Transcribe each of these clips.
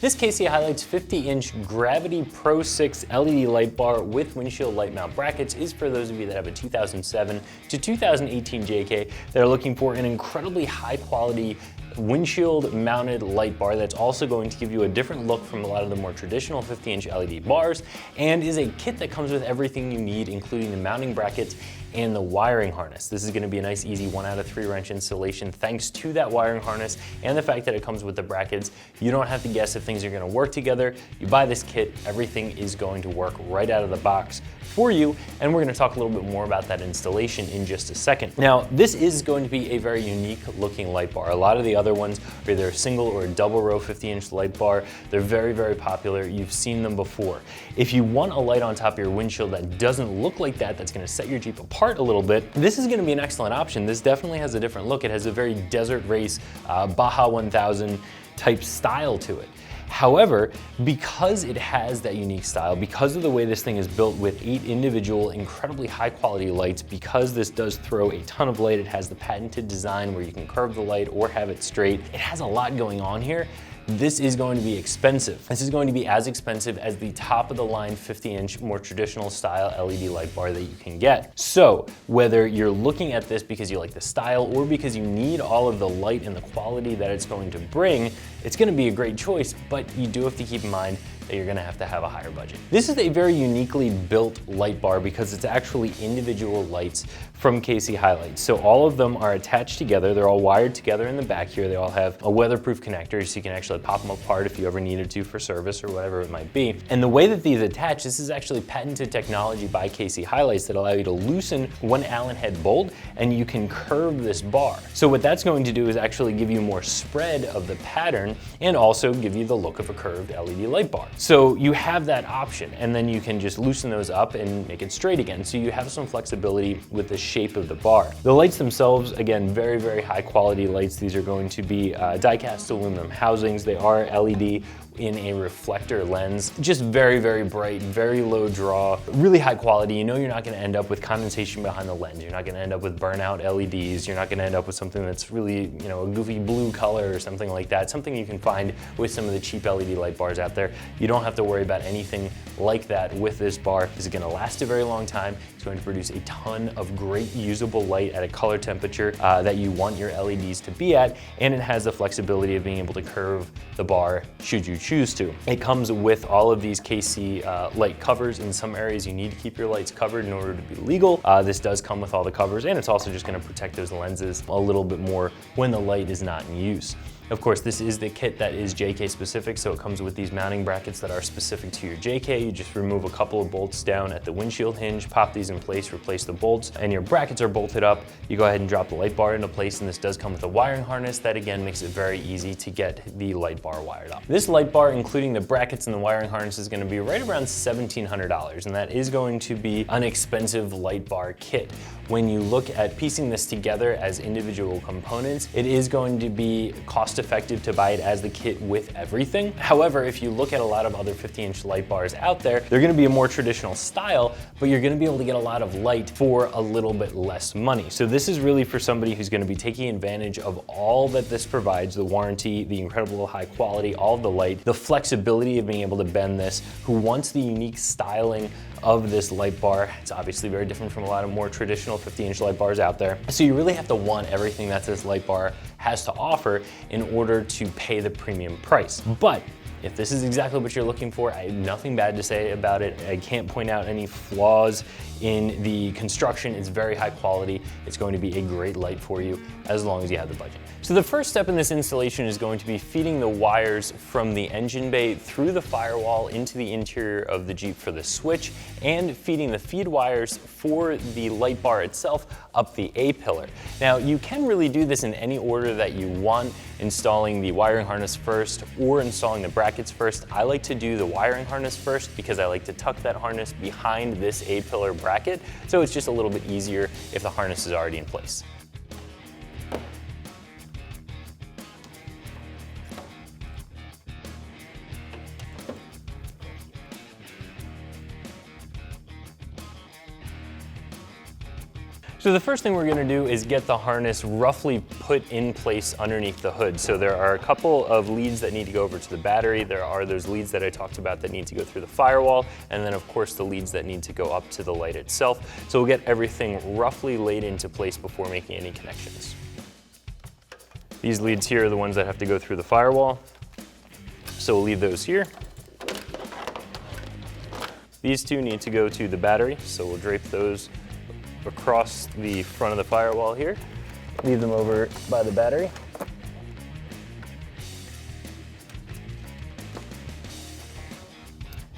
This KC HiLiTES 50-inch Gravity Pro6 LED light bar with windshield light mount brackets is for those of you that have a 2007 to 2018 JK that are looking for an incredibly high quality windshield mounted light bar that's also going to give you a different look from a lot of the more traditional 50-inch LED bars, and is a kit that comes with everything you need, including the mounting brackets and the wiring harness. This is going to be a nice easy 1 out of 3 wrench installation thanks to that wiring harness and the fact that it comes with the brackets. You don't have to guess if things are going to work together. You buy this kit, everything is going to work right out of the box for you, and we're going to talk a little bit more about that installation in just a second. Now, this is going to be a very unique looking light bar. A lot of the other ones are either a single or a double row 50-inch light bar. They're very, very popular. You've seen them before. If you want a light on top of your windshield that doesn't look like that, that's going to set your Jeep apart a little bit, this is going to be an excellent option. This definitely has a different look. It has a very desert race Baja 1000 type style to it. However, because it has that unique style, because of the way this thing is built with 8 individual incredibly high quality lights, because this does throw a ton of light, it has the patented design where you can curve the light or have it straight. It has a lot going on here. This is going to be expensive. This is going to be as expensive as the top of the line 50-inch more traditional style LED light bar that you can get. So whether you're looking at this because you like the style or because you need all of the light and the quality that it's going to bring, it's going to be a great choice, but you do have to keep in mind that you're gonna have to have a higher budget. This is a very uniquely built light bar because it's actually individual lights from KC HiLiTES. So all of them are attached together. They're all wired together in the back here. They all have a weatherproof connector so you can actually pop them apart if you ever needed to for service or whatever it might be. And the way that these attach, this is actually patented technology by KC HiLiTES that allow you to loosen one Allen head bolt and you can curve this bar. So what that's going to do is actually give you more spread of the pattern and also give you the look of a curved LED light bar. So you have that option, and then you can just loosen those up and make it straight again. So you have some flexibility with the shape of the bar. The lights themselves, again, very, very high quality lights. These are going to be die-cast aluminum housings. They are LED in a reflector lens. Just very, very bright, very low draw, really high quality. You know you're not gonna end up with condensation behind the lens. You're not gonna end up with burnout LEDs. You're not gonna end up with something that's really, you know, a goofy blue color or something like that. Something you can find with some of the cheap LED light bars out there. You don't have to worry about anything like that with this bar. This is gonna last a very long time. It's going to produce a ton of great usable light at a color temperature that you want your LEDs to be at, and it has the flexibility of being able to curve the bar should you choose to. It comes with all of these KC light covers. In some areas you need to keep your lights covered in order to be legal. This does come with all the covers, and it's also just going to protect those lenses a little bit more when the light is not in use. Of course, this is the kit that is JK specific, so it comes with these mounting brackets that are specific to your JK. You just remove a couple of bolts down at the windshield hinge, pop these in place, replace the bolts, and your brackets are bolted up. You go ahead and drop the light bar into place, and this does come with a wiring harness that again makes it very easy to get the light bar wired up. This light bar, including the brackets and the wiring harness, is going to be right around $1,700, and that is going to be an expensive light bar kit. When you look at piecing this together as individual components, it is going to be cost effective to buy it as the kit with everything. However, if you look at a lot of other 50-inch light bars out there, they're gonna be a more traditional style, but you're gonna be able to get a lot of light for a little bit less money. So this is really for somebody who's gonna be taking advantage of all that this provides, the warranty, the incredible high quality, all of the light, the flexibility of being able to bend this, who wants the unique styling of this light bar. It's obviously very different from a lot of more traditional 50-inch light bars out there. So you really have to want everything that this light bar has to offer in order to pay the premium price. But if this is exactly what you're looking for, I have nothing bad to say about it. I can't point out any flaws in the construction. It's very high quality. It's going to be a great light for you as long as you have the budget. So the first step in this installation is going to be feeding the wires from the engine bay through the firewall into the interior of the Jeep for the switch, and feeding the feed wires for the light bar itself up the A-pillar. Now you can really do this in any order that you want, installing the wiring harness first or installing the brackets first. I like to do the wiring harness first because I like to tuck that harness behind this A-pillar bracket, so it's just a little bit easier if the harness is already in place. So the first thing we're gonna do is get the harness roughly put in place underneath the hood. So there are a couple of leads that need to go over to the battery. There are those leads that I talked about that need to go through the firewall, and then of course the leads that need to go up to the light itself. So we'll get everything roughly laid into place before making any connections. These leads here are the ones that have to go through the firewall. So we'll leave those here. These two need to go to the battery, so we'll drape those across the front of the firewall here. Leave them over by the battery.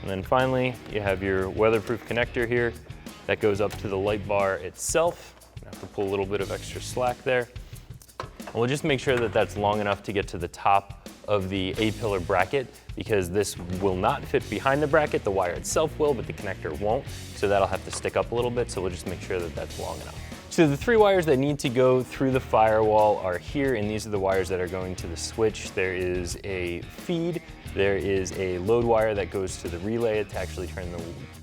And then finally, you have your weatherproof connector here that goes up to the light bar itself. I have to pull a little bit of extra slack there. And we'll just make sure that that's long enough to get to the top of the A-pillar bracket, because this will not fit behind the bracket. The wire itself will, but the connector won't. So that'll have to stick up a little bit. So we'll just make sure that that's long enough. So the three wires that need to go through the firewall are here, and these are the wires that are going to the switch. There is a feed, there is a load wire that goes to the relay to actually turn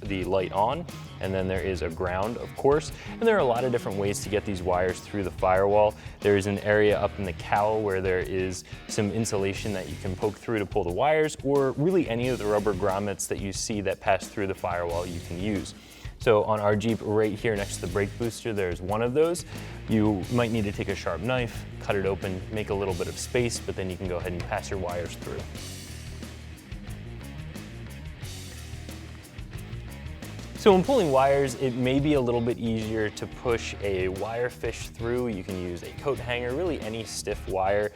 the light on, and then there is a ground, of course. And there are a lot of different ways to get these wires through the firewall. There is an area up in the cowl where there is some insulation that you can poke through to pull the wires, or really any of the rubber grommets that you see that pass through the firewall you can use. So on our Jeep right here next to the brake booster, there's one of those. You might need to take a sharp knife, cut it open, make a little bit of space, but then you can go ahead and pass your wires through. So when pulling wires, it may be a little bit easier to push a wire fish through. You can use a coat hanger, really any stiff wire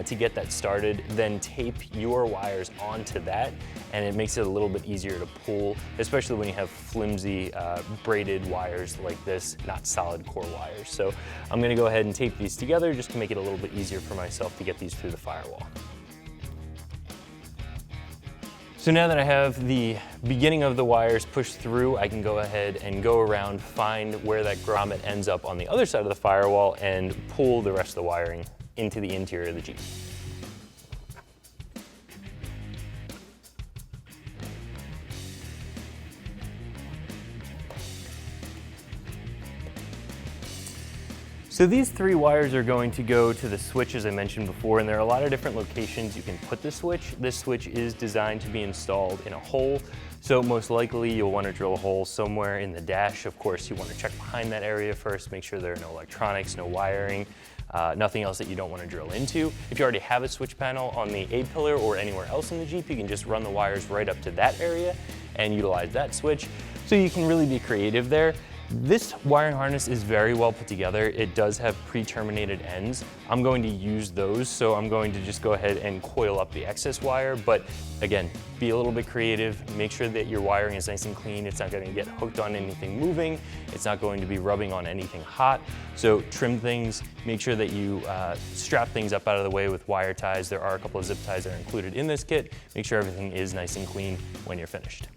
to get that started, then tape your wires onto that, and it makes it a little bit easier to pull, especially when you have flimsy braided wires like this, not solid core wires. So I'm gonna go ahead and tape these together just to make it a little bit easier for myself to get these through the firewall. So now that I have the beginning of the wires pushed through, I can go ahead and go around, find where that grommet ends up on the other side of the firewall, and pull the rest of the wiring into the interior of the Jeep. So these three wires are going to go to the switch, as I mentioned before, and there are a lot of different locations you can put the switch. This switch is designed to be installed in a hole, so most likely you'll want to drill a hole somewhere in the dash. Of course, you want to check behind that area first, make sure there are no electronics, no wiring, nothing else that you don't want to drill into. If you already have a switch panel on the A-pillar or anywhere else in the Jeep, you can just run the wires right up to that area and utilize that switch. So you can really be creative there. This wiring harness is very well put together. It does have pre-terminated ends. I'm going to use those, so I'm going to just go ahead and coil up the excess wire, but again, be a little bit creative. Make sure that your wiring is nice and clean. It's not going to get hooked on anything moving. It's not going to be rubbing on anything hot. So trim things, make sure that you strap things up out of the way with wire ties. There are a couple of zip ties that are included in this kit. Make sure everything is nice and clean when you're finished.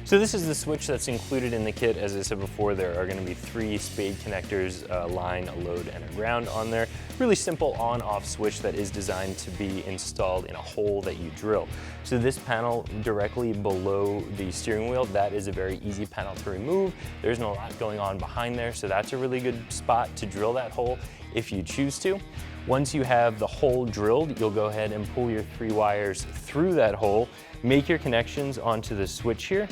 So this is the switch that's included in the kit. As I said before, there are going to be three spade connectors, a line, a load, and a ground on there. Really simple on-off switch that is designed to be installed in a hole that you drill. So this panel directly below the steering wheel, that is a very easy panel to remove. There's no lot going on behind there, so that's a really good spot to drill that hole if you choose to. Once you have the hole drilled, you'll go ahead and pull your three wires through that hole, make your connections onto the switch here.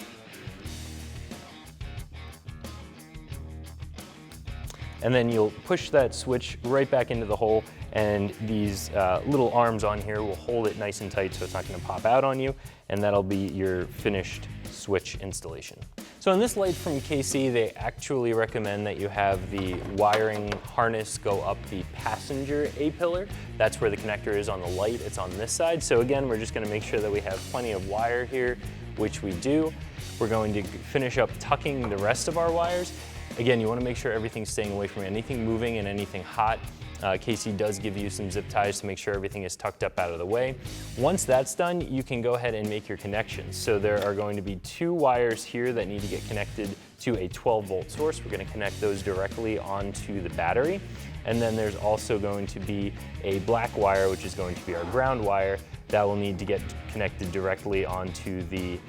And then you'll push that switch right back into the hole, and these little arms on here will hold it nice and tight so it's not going to pop out on you, and that'll be your finished switch installation. So in this light from KC, they actually recommend that you have the wiring harness go up the passenger A-pillar. That's where the connector is on the light. It's on this side. So again, we're just going to make sure that we have plenty of wire here, which we do. We're going to finish up tucking the rest of our wires. Again, you want to make sure everything's staying away from anything moving and anything hot. KC does give you some zip ties to make sure everything is tucked up out of the way. Once that's done, you can go ahead and make your connections. So there are going to be two wires here that need to get connected to a 12-volt source. We're going to connect those directly onto the battery. And then there's also going to be a black wire, which is going to be our ground wire, that will need to get connected directly onto the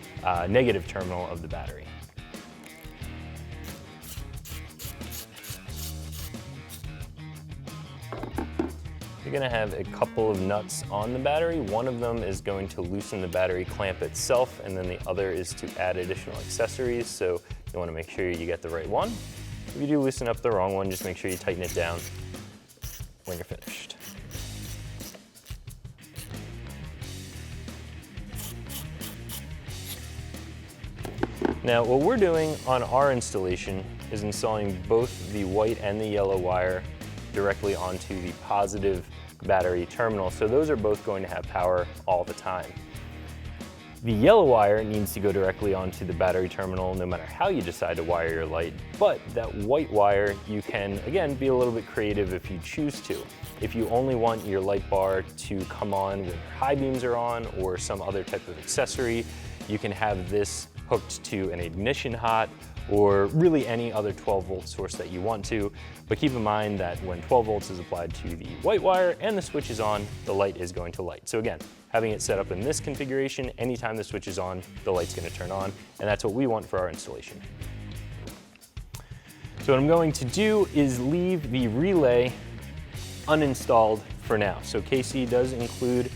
negative terminal of the battery. You're going to have a couple of nuts on the battery. One of them is going to loosen the battery clamp itself, and then the other is to add additional accessories, so you want to make sure you get the right one. If you do loosen up the wrong one, just make sure you tighten it down when you're finished. Now, what we're doing on our installation is installing both the white and the yellow wire directly onto the positive battery terminal, so those are both going to have power all the time. The yellow wire needs to go directly onto the battery terminal no matter how you decide to wire your light, but that white wire, you can, again, be a little bit creative if you choose to. If you only want your light bar to come on when high beams are on or some other type of accessory, you can have this hooked to an ignition hot or really any other 12-volt source that you want to. But keep in mind that when 12 volts is applied to the white wire and the switch is on, the light is going to light. So again, having it set up in this configuration, anytime the switch is on, the light's going to turn on, and that's what we want for our installation. So what I'm going to do is leave the relay uninstalled for now. So KC does include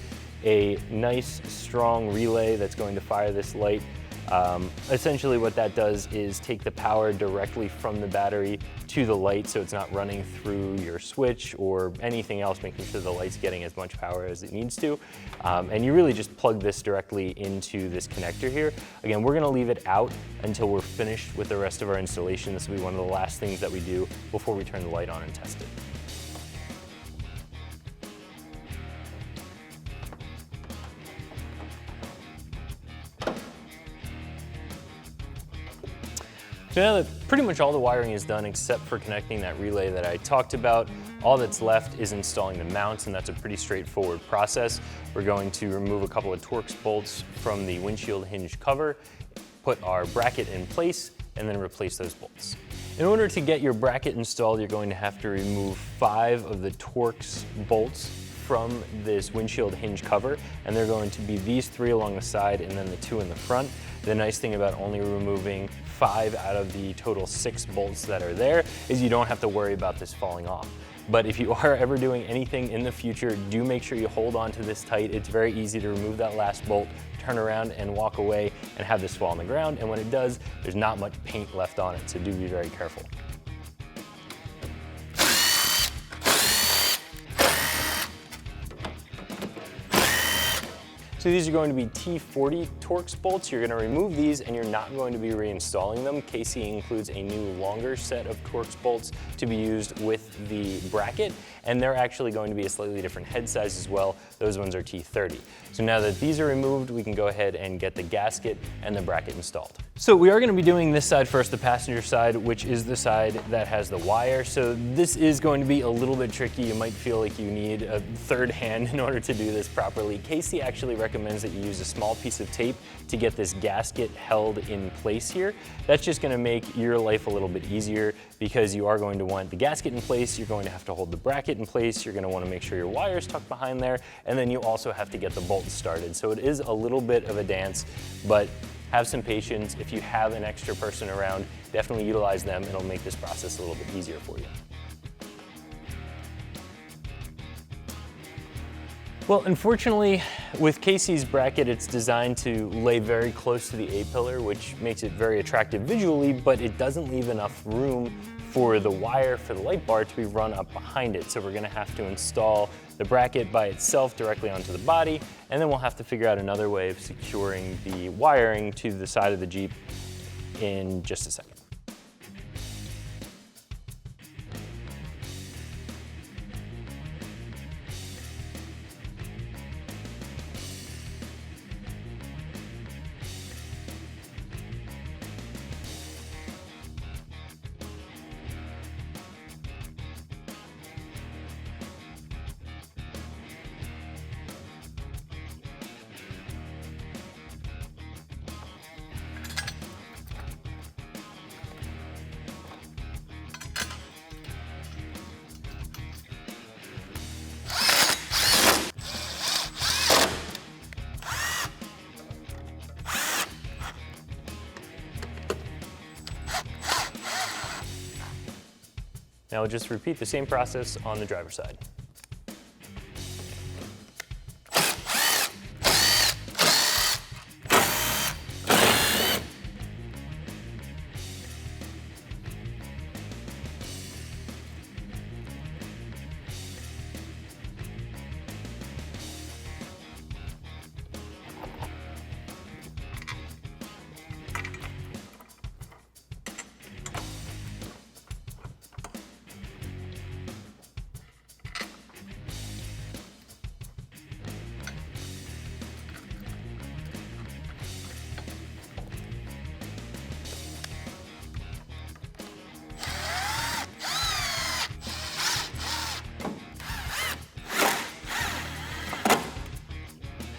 a nice strong relay that's going to fire this light. Essentially what that does is take the power directly from the battery to the light, so it's not running through your switch or anything else, making sure the light's getting as much power as it needs to. And you really just plug this directly into this connector here. Again, we're gonna leave it out until we're finished with the rest of our installation. This will be one of the last things that we do before we turn the light on and test it. So now that pretty much all the wiring is done except for connecting that relay that I talked about, all that's left is installing the mounts, and that's a pretty straightforward process. We're going to remove a couple of Torx bolts from the windshield hinge cover, put our bracket in place, and then replace those bolts. In order to get your bracket installed, you're going to have to remove 5 of the Torx bolts from this windshield hinge cover, and they're going to be these 3 along the side and then the 2 in the front. The nice thing about only removing 5 out of the total 6 bolts that are there is you don't have to worry about this falling off. But if you are ever doing anything in the future, do make sure you hold on to this tight. It's very easy to remove that last bolt, turn around and walk away and have this fall on the ground. And when it does, there's not much paint left on it, so do be very careful. So these are going to be T40 Torx bolts. You're going to remove these and you're not going to be reinstalling them. KC includes a new longer set of Torx bolts to be used with the bracket, and they're actually going to be a slightly different head size as well. Those ones are T30. So now that these are removed, we can go ahead and get the gasket and the bracket installed. So we are going to be doing this side first, the passenger side, which is the side that has the wire. So this is going to be a little bit tricky. You might feel like you need a third hand in order to do this properly. KC actually recommends that you use a small piece of tape to get this gasket held in place here. That's just going to make your life a little bit easier because you are going to want the gasket in place, you're going to have to hold the bracket in place, you're going to want to make sure your wire is tucked behind there, and then you also have to get the bolts started. So it is a little bit of a dance, but have some patience. If you have an extra person around, definitely utilize them. It'll make this process a little bit easier for you. Well, unfortunately, with KC's bracket, it's designed to lay very close to the A-pillar, which makes it very attractive visually, but it doesn't leave enough room for the wire for the light bar to be run up behind it. So we're gonna have to install the bracket by itself directly onto the body, and then we'll have to figure out another way of securing the wiring to the side of the Jeep in just a second. Now we'll just repeat the same process on the driver's side.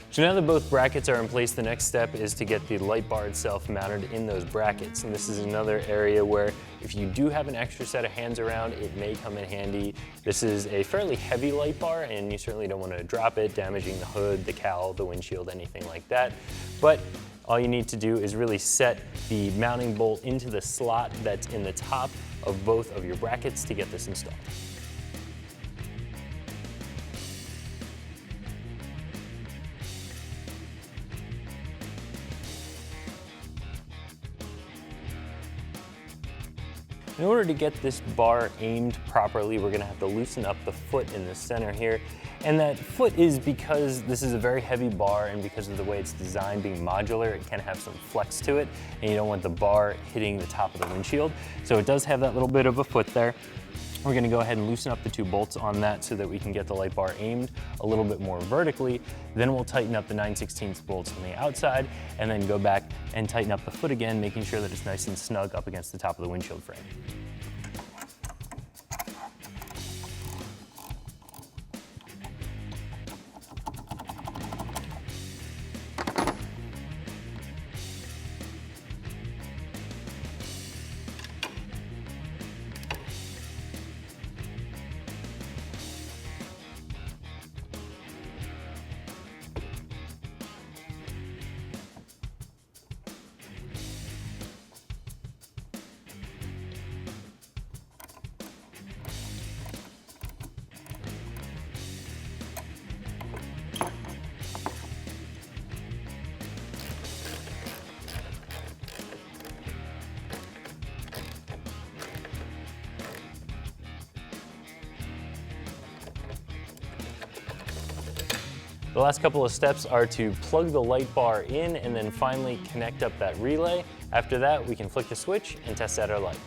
So now that both brackets are in place, the next step is to get the light bar itself mounted in those brackets. And this is another area where if you do have an extra set of hands around, it may come in handy. This is a fairly heavy light bar and you certainly don't want to drop it, damaging the hood, the cowl, the windshield, anything like that. But all you need to do is really set the mounting bolt into the slot that's in the top of both of your brackets to get this installed. In order to get this bar aimed properly, we're gonna have to loosen up the foot in the center here. And that foot is because this is a very heavy bar and because of the way it's designed, being modular, it can have some flex to it, and you don't want the bar hitting the top of the windshield. So it does have that little bit of a foot there. We're gonna go ahead and loosen up the two bolts on that so that we can get the light bar aimed a little bit more vertically. Then we'll tighten up the 9/16 bolts on the outside and then go back and tighten up the foot again, making sure that it's nice and snug up against the top of the windshield frame. The last couple of steps are to plug the light bar in and then finally connect up that relay. After that, we can flick the switch and test out our light.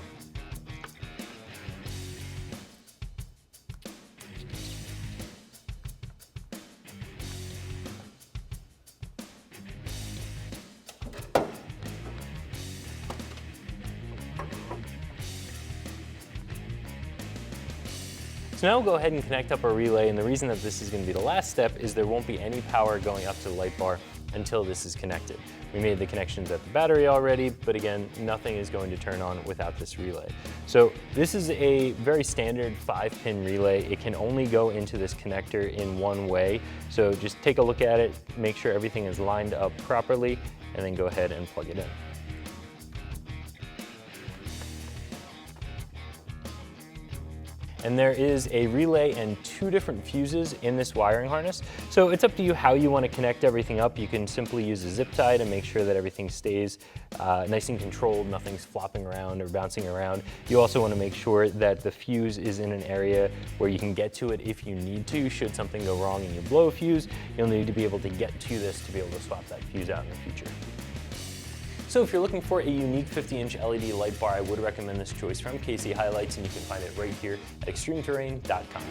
So now we'll go ahead and connect up our relay, and the reason that this is going to be the last step is there won't be any power going up to the light bar until this is connected. We made the connections at the battery already, but again, nothing is going to turn on without this relay. So this is a very standard 5-pin relay. It can only go into this connector in one way. So just take a look at it, make sure everything is lined up properly, and then go ahead and plug it in. And there is a relay and 2 different fuses in this wiring harness. So it's up to you how you want to connect everything up. You can simply use a zip tie to make sure that everything stays nice and controlled, nothing's flopping around or bouncing around. You also want to make sure that the fuse is in an area where you can get to it if you need to. Should something go wrong and you blow a fuse, you'll need to be able to get to this to be able to swap that fuse out in the future. So if you're looking for a unique 50-inch LED light bar, I would recommend this choice from HiLiTES, and you can find it right here at ExtremeTerrain.com.